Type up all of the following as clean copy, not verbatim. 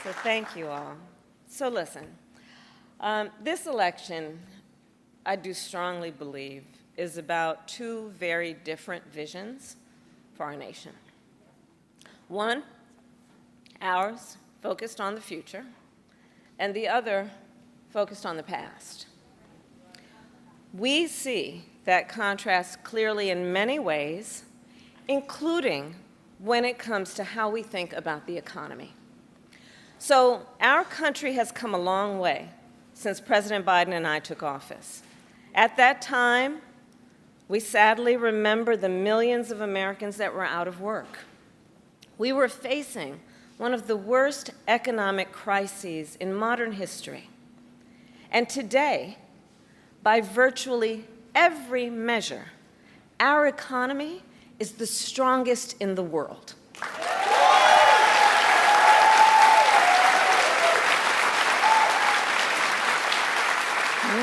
So thank you all. So listen, this election, I do strongly believe, is about two very different visions for our nation. One, ours, focused on the future, and the other, focused on the past. We see that contrast clearly in many ways, including when it comes to how we think about the economy. So our country has come a long way since President Biden and I took office. At that time, we sadly remember the millions of Americans that were out of work. We were facing one of the worst economic crises in modern history. And today, by virtually every measure, our economy is the strongest in the world.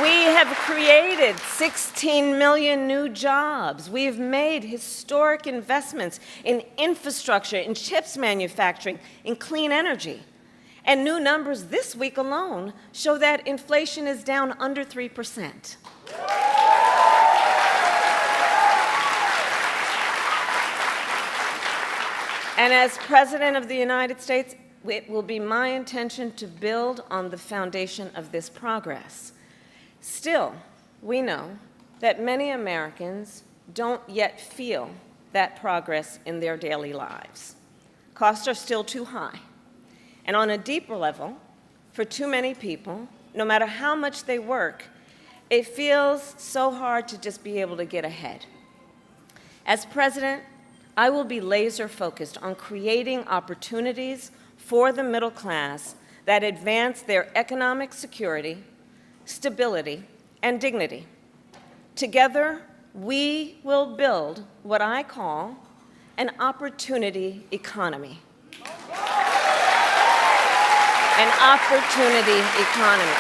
We have created 16 million new jobs. We've made historic investments in infrastructure, in chips manufacturing, in clean energy. And new numbers this week alone show that inflation is down under 3%. And as President of the United States, it will be my intention to build on the foundation of this progress. Still, we know that many Americans don't yet feel that progress in their daily lives. Costs are still too high. And on a deeper level, for too many people, no matter how much they work, it feels so hard to just be able to get ahead. As president, I will be laser focused on creating opportunities for the middle class that advance their economic security, stability, and dignity. Together, we will build what I call an opportunity economy. An opportunity economy.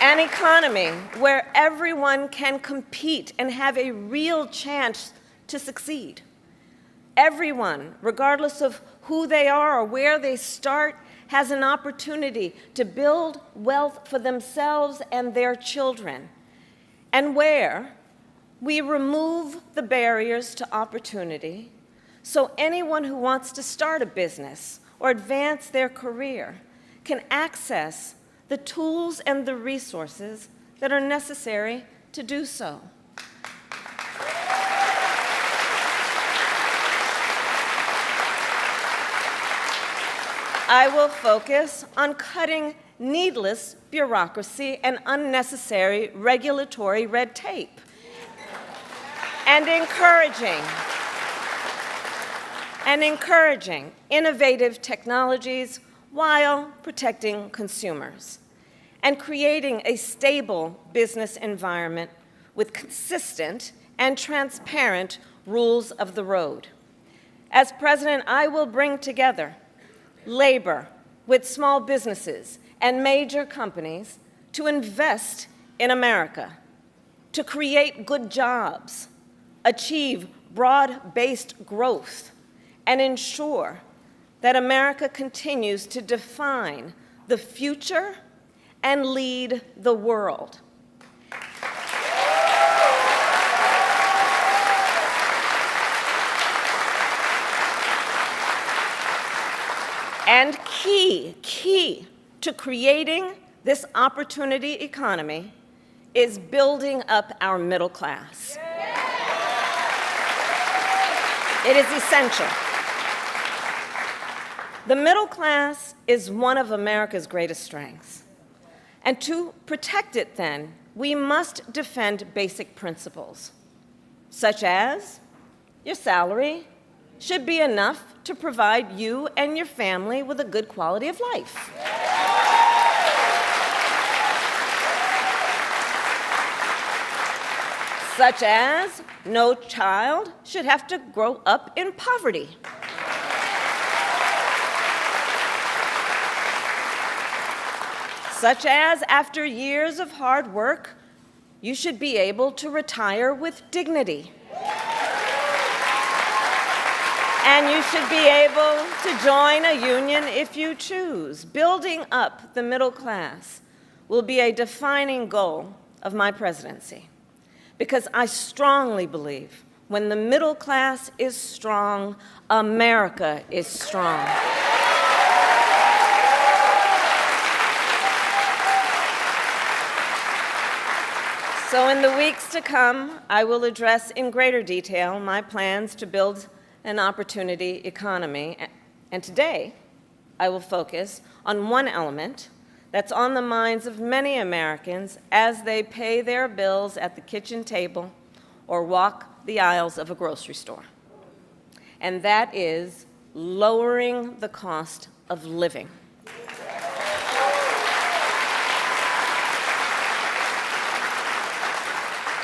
An economy where everyone can compete and have a real chance to succeed. Everyone, regardless of who they are or where they start, has an opportunity to build wealth for themselves and their children, and where we remove the barriers to opportunity so anyone who wants to start a business or advance their career can access the tools and the resources that are necessary to do so. I will focus on cutting needless bureaucracy and unnecessary regulatory red tape, and encouraging innovative technologies while protecting consumers, and creating a stable business environment with consistent and transparent rules of the road. As president, I will bring together labor with small businesses and major companies to invest in America, to create good jobs, achieve broad-based growth, and ensure that America continues to define the future and lead the world. And key to creating this opportunity economy is building up our middle class. It is essential. The middle class is one of America's greatest strengths. And to protect it, then, we must defend basic principles, such as your salary should be enough to provide you and your family with a good quality of life. Such as no child should have to grow up in poverty. Such as after years of hard work, you should be able to retire with dignity. And you should be able to join a union if you choose. Building up the middle class will be a defining goal of my presidency, because I strongly believe when the middle class is strong, America is strong. So in the weeks to come, I will address in greater detail my plans to build an opportunity economy. And today, I will focus on one element that's on the minds of many Americans as they pay their bills at the kitchen table or walk the aisles of a grocery store. And that is lowering the cost of living.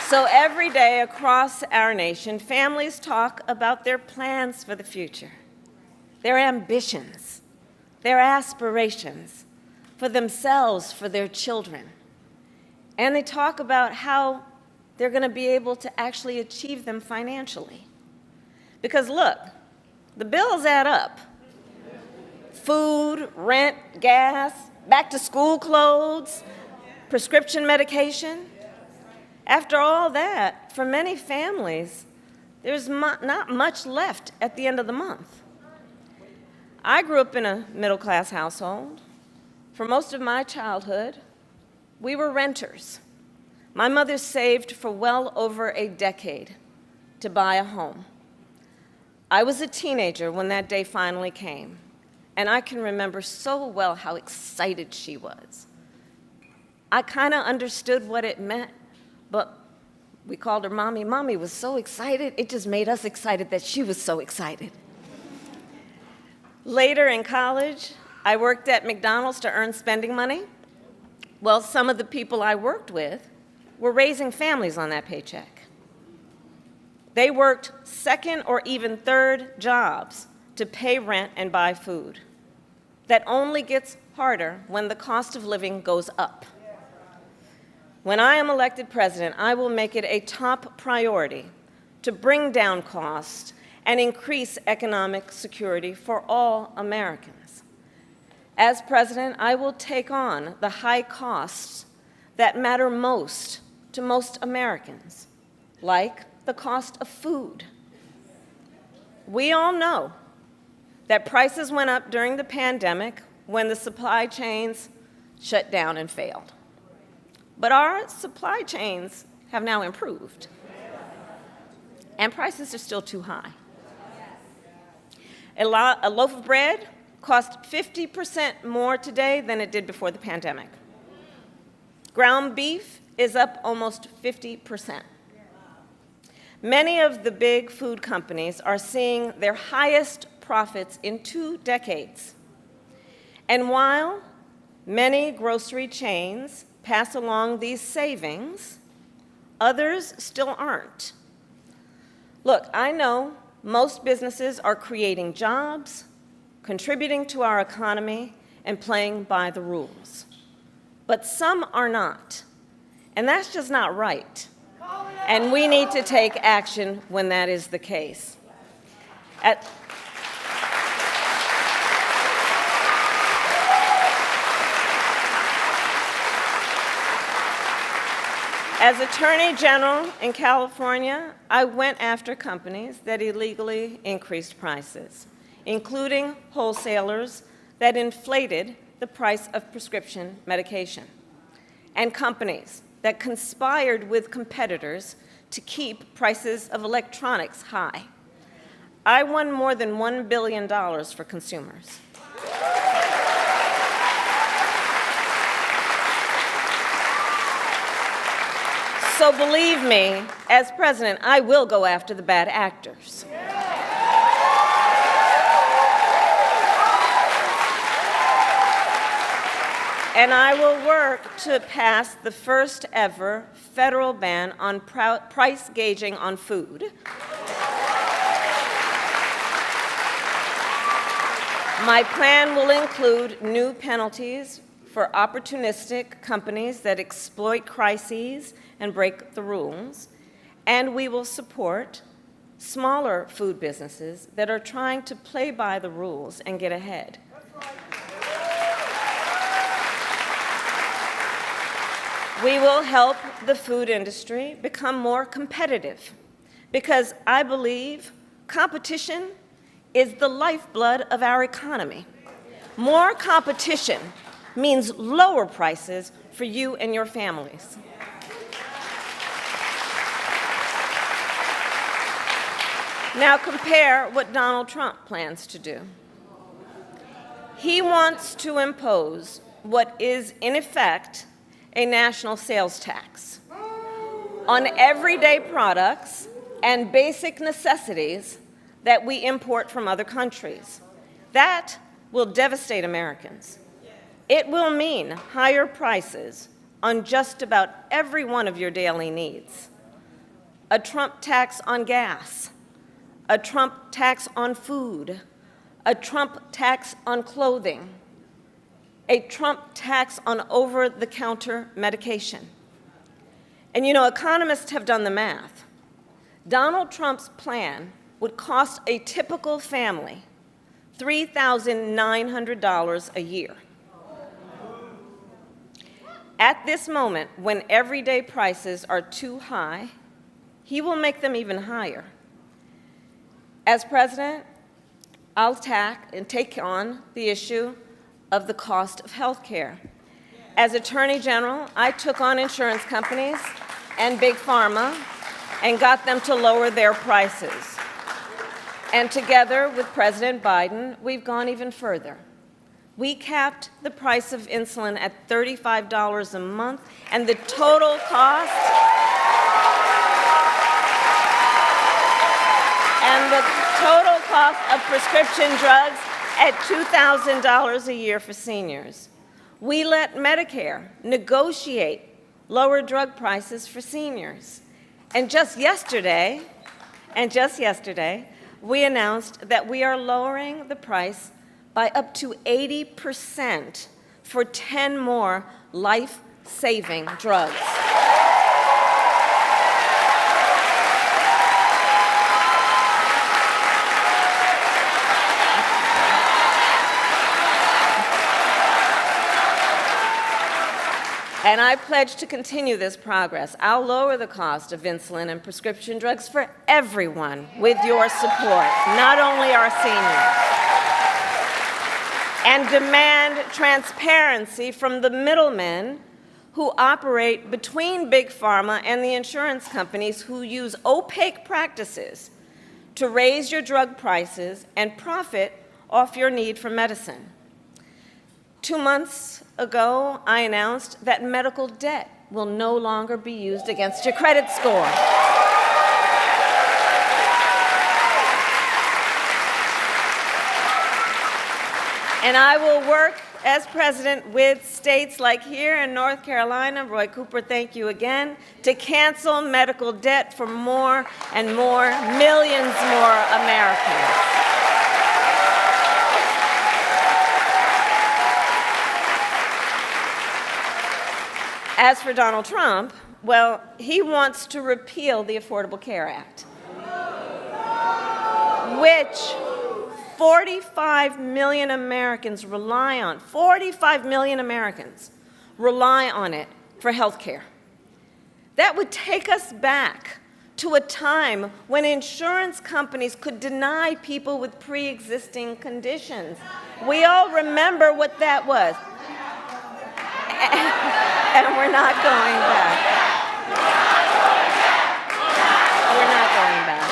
So every day across our nation, families talk about their plans for the future, their ambitions, their aspirations for themselves, for their children. And they talk about how they're going to be able to actually achieve them financially. Because look, the bills add up. Food, rent, gas, back to school clothes, prescription medication. After all that, for many families, there's not much left at the end of the month. I grew up in a middle-class household. For most of my childhood, we were renters. My mother saved for well over a decade to buy a home. I was a teenager when that day finally came, and I can remember so well how excited she was. I kind of understood what it meant, but we called her Mommy. Mommy was so excited, it just made us excited that she was so excited. Later in college, I worked at McDonald's to earn spending money. Well, some of the people I worked with were raising families on that paycheck. They worked second or even third jobs to pay rent and buy food. That only gets harder when the cost of living goes up. When I am elected president, I will make it a top priority to bring down costs and increase economic security for all Americans. As president, I will take on the high costs that matter most to most Americans, like the cost of food. We all know that prices went up during the pandemic when the supply chains shut down and failed. But our supply chains have now improved, and prices are still too high. A loaf of bread costs 50% more today than it did before the pandemic. Ground beef is up almost 50%. Many of the big food companies are seeing their highest profits in 2 decades. And while many grocery chains pass along these savings, others still aren't. Look, I know most businesses are creating jobs, contributing to our economy, and playing by the rules. But some are not, and that's just not right. And we need to take action when that is the case. As Attorney General in California, I went after companies that illegally increased prices, including wholesalers that inflated the price of prescription medication, and companies that conspired with competitors to keep prices of electronics high. I won more than $1 billion for consumers. So believe me, as president, I will go after the bad actors. And I will work to pass the first ever federal ban on price gauging on food. My plan will include new penalties for opportunistic companies that exploit crises and break the rules, and we will support smaller food businesses that are trying to play by the rules and get ahead. We will help the food industry become more competitive because I believe competition is the lifeblood of our economy. More competition means lower prices for you and your families. Now compare what Donald Trump plans to do. He wants to impose what is, in effect, a national sales tax on everyday products and basic necessities that we import from other countries. That will devastate Americans. It will mean higher prices on just about every one of your daily needs. A Trump tax on gas, a Trump tax on food, a Trump tax on clothing, a Trump tax on over-the-counter medication. And you know, economists have done the math. Donald Trump's plan would cost a typical family $3,900 a year. At this moment, when everyday prices are too high, he will make them even higher. As president, I'll take on the issue of the cost of health care. As Attorney General, I took on insurance companies and Big Pharma and got them to lower their prices. And together with President Biden, we've gone even further. We capped the price of insulin at $35 a month, and the total cost of prescription drugs at $2,000 a year for seniors. We let Medicare negotiate lower drug prices for seniors. And just yesterday, we announced that we are lowering the price by up to 80% for 10 more life-saving drugs. And I pledge to continue this progress. I'll lower the cost of insulin and prescription drugs for everyone with your support, not only our seniors. And demand transparency from the middlemen who operate between Big Pharma and the insurance companies who use opaque practices to raise your drug prices and profit off your need for medicine. 2 months ago, I announced that medical debt will no longer be used against your credit score. And I will work as president with states like here in North Carolina, Roy Cooper, thank you again, to cancel medical debt for more and more, millions more Americans. As for Donald Trump, well, he wants to repeal the Affordable Care Act, which 45 million Americans rely on. 45 million Americans rely on it for health care. That would take us back to a time when insurance companies could deny people with pre-existing conditions. We all remember what that was. And we're not going back. We're not going back.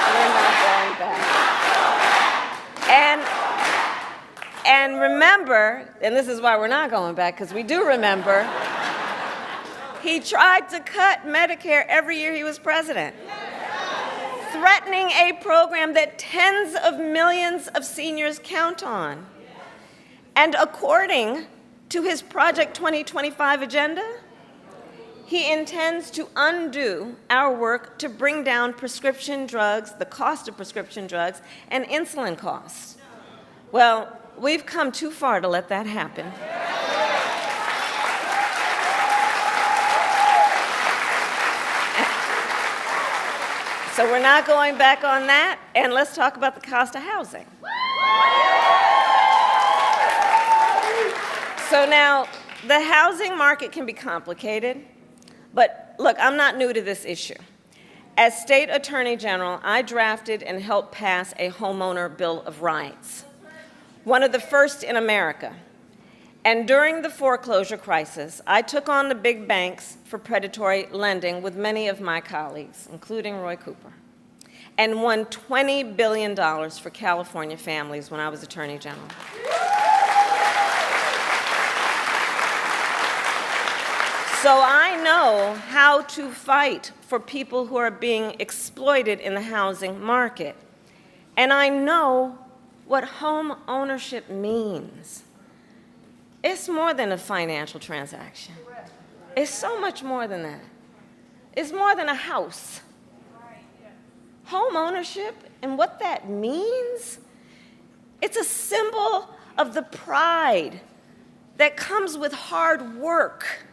We're not going back. And remember, and this is why we're not going back, because we do remember, he tried to cut Medicare every year he was president, threatening a program that tens of millions of seniors count on. And according to his Project 2025 agenda, he intends to undo our work to bring down prescription drugs, the cost of prescription drugs, and insulin costs. Well, we've come too far to let that happen. So we're not going back on that, and let's talk about the cost of housing. So now, the housing market can be complicated, but look, I'm not new to this issue. As State Attorney General, I drafted and helped pass a homeowner Bill of Rights, one of the first in America. And during the foreclosure crisis, I took on the big banks for predatory lending with many of my colleagues, including Roy Cooper, and won $20 billion for California families when I was Attorney General. So I know how to fight for people who are being exploited in the housing market. And I know what home ownership means. It's more than a financial transaction. It's so much more than that. It's more than a house. Home ownership and what that means, it's a symbol of the pride that comes with hard work.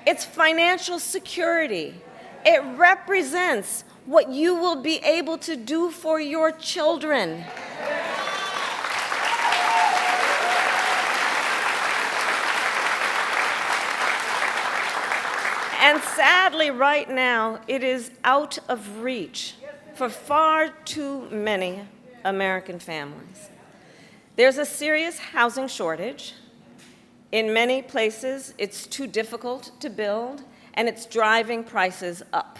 It's financial security. It represents what you will be able to do for your children. And sadly, right now, it is out of reach for far too many American families. There's a serious housing shortage. In many places, it's too difficult to build, and it's driving prices up.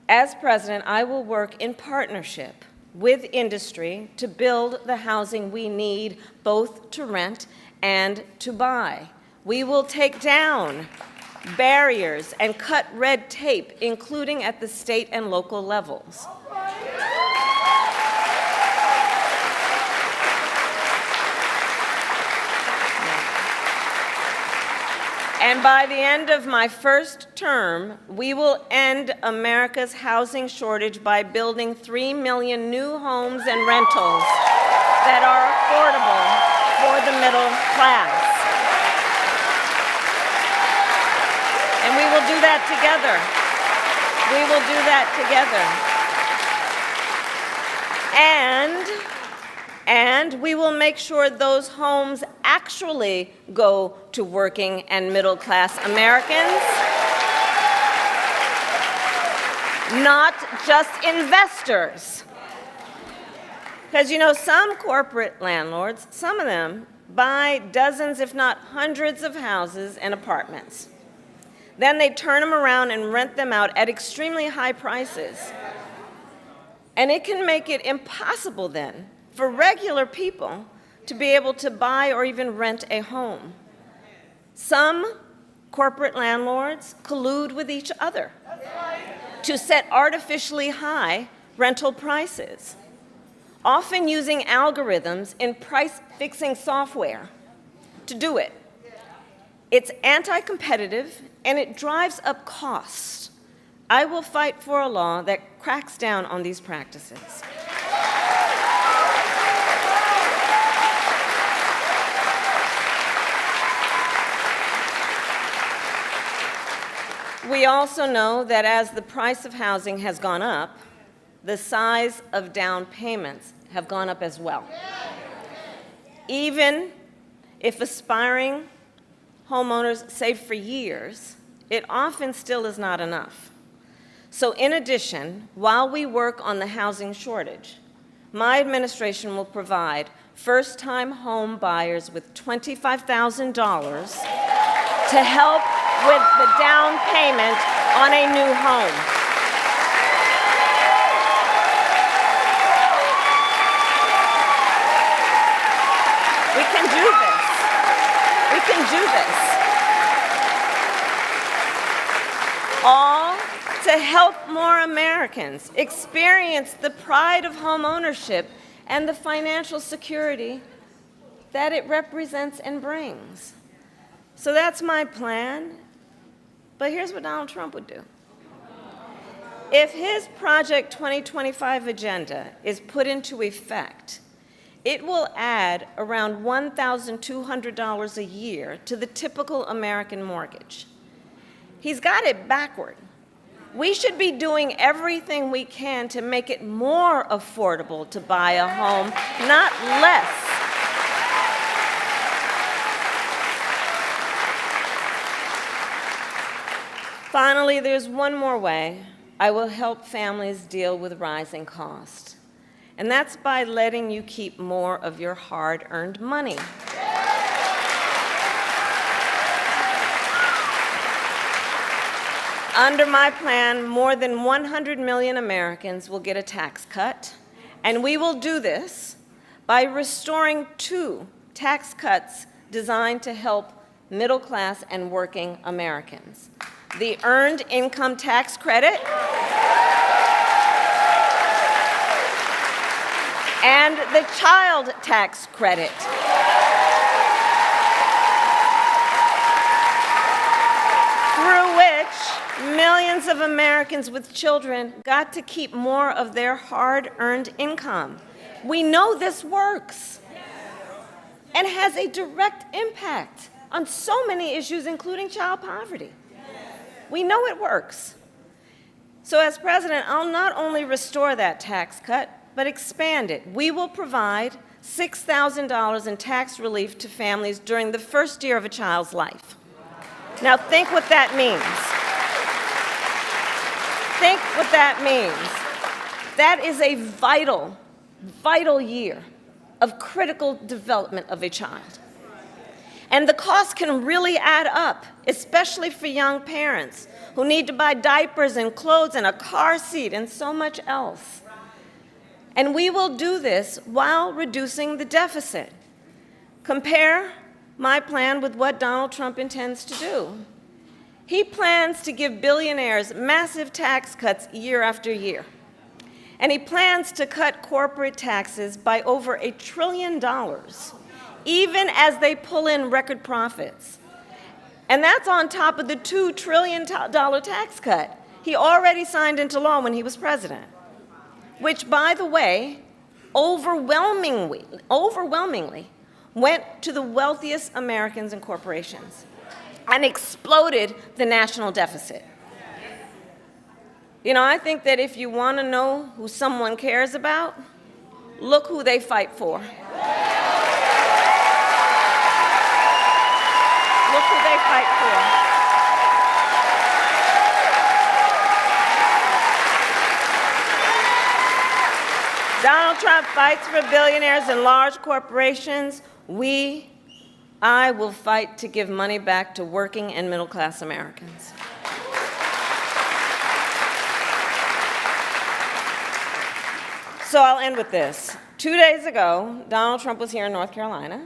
As president, I will work in partnership with industry to build the housing we need, both to rent and to buy. We will take down barriers and cut red tape, including at the state and local levels. And by the end of my first term, we will end America's housing shortage by building 3 million new homes and rentals that are affordable for the middle class. And we will do that together. We will do that together. And we will make sure those homes actually go to working and middle-class Americans, not just investors. Because, you know, some corporate landlords, some of them buy dozens, if not hundreds, of houses and apartments. Then they turn them around and rent them out at extremely high prices. And it can make it impossible then for regular people to be able to buy or even rent a home. Some corporate landlords collude with each other to set artificially high rental prices, often using algorithms in price-fixing software to do it. It's anti-competitive, and it drives up costs. I will fight for a law that cracks down on these practices. We also know that as the price of housing has gone up, the size of down payments have gone up as well. Even if aspiring homeowners save for years, it often still is not enough. So in addition, while we work on the housing shortage, my administration will provide first-time home buyers with $25,000 to help with the down payment on a new home. We can do this. We can do this. All to help more Americans experience the pride of home ownership and the financial security that it represents and brings. So that's my plan. But here's what Donald Trump would do. If his Project 2025 agenda is put into effect, it will add around $1,200 a year to the typical American mortgage. He's got it backward. We should be doing everything we can to make it more affordable to buy a home, not less. Finally, there's one more way I will help families deal with rising costs, and that's by letting you keep more of your hard-earned money. Under my plan, more than 100 million Americans will get a tax cut, and we will do this by restoring 2 tax cuts designed to help middle-class and working Americans: the Earned Income Tax Credit and the Child Tax Credit. Through which millions of Americans with children got to keep more of their hard-earned income. We know this works and has a direct impact on so many issues, including child poverty. We know it works. So as president, I'll not only restore that tax cut, but expand it. We will provide $6,000 in tax relief to families during the first year of a child's life. Now think what that means. Think what that means. That is a vital, vital year of critical development of a child. And the cost can really add up, especially for young parents who need to buy diapers and clothes and a car seat and so much else. And we will do this while reducing the deficit. Compare my plan with what Donald Trump intends to do. He plans to give billionaires massive tax cuts year after year. And he plans to cut corporate taxes by over $1 trillion, even as they pull in record profits. And that's on top of the $2 trillion tax cut he already signed into law when he was president, which, by the way, overwhelmingly went to the wealthiest Americans and corporations and exploded the national deficit. You know, I think that if you want to know who someone cares about, look who they fight for. Look who they fight for. Donald Trump fights for billionaires and large corporations. I will fight to give money back to working and middle-class Americans. So I'll end with this. 2 days ago, Donald Trump was here in North Carolina.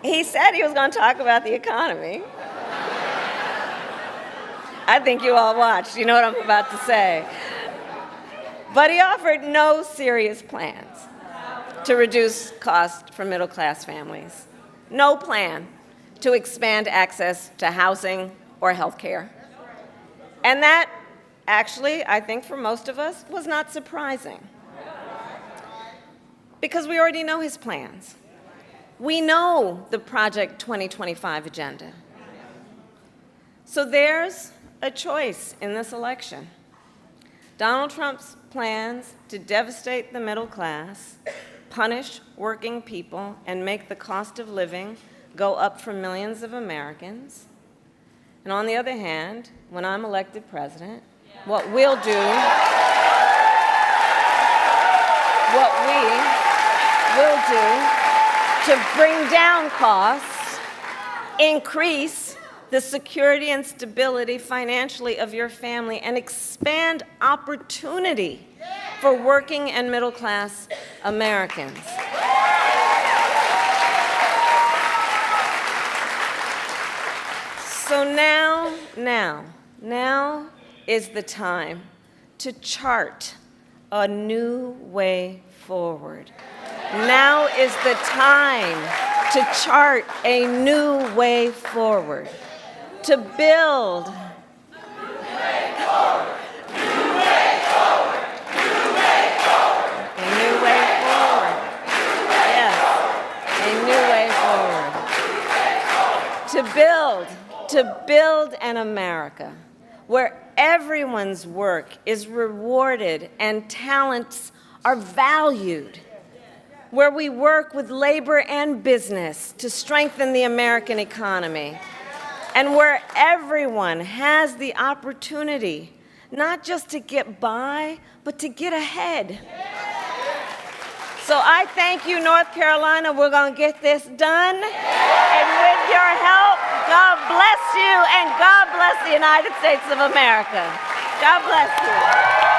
He said he was going to talk about the economy. I think you all watched. You know what I'm about to say. But he offered no serious plans to reduce costs for middle-class families. No plan to expand access to housing or health care. And that, actually, I think for most of us, was not surprising. Because we already know his plans. We know the Project 2025 agenda. So there's a choice in this election. Donald Trump's plans to devastate the middle class, punish working people, and make the cost of living go up for millions of Americans. And on the other hand, when I'm elected president, what we will do to bring down costs, increase the security and stability financially of your family, and expand opportunity for working and middle-class Americans. So now is the time to chart a new way forward. Now is the time to chart a new way forward, to build to to build an America where everyone's work is rewarded and talents are valued, where we work with labor and business to strengthen the American economy, and where everyone has the opportunity not just to get by, but to get ahead. So I thank you, North Carolina. We're going to get this done. And with your help, God bless you, and God bless the United States of America. God bless you.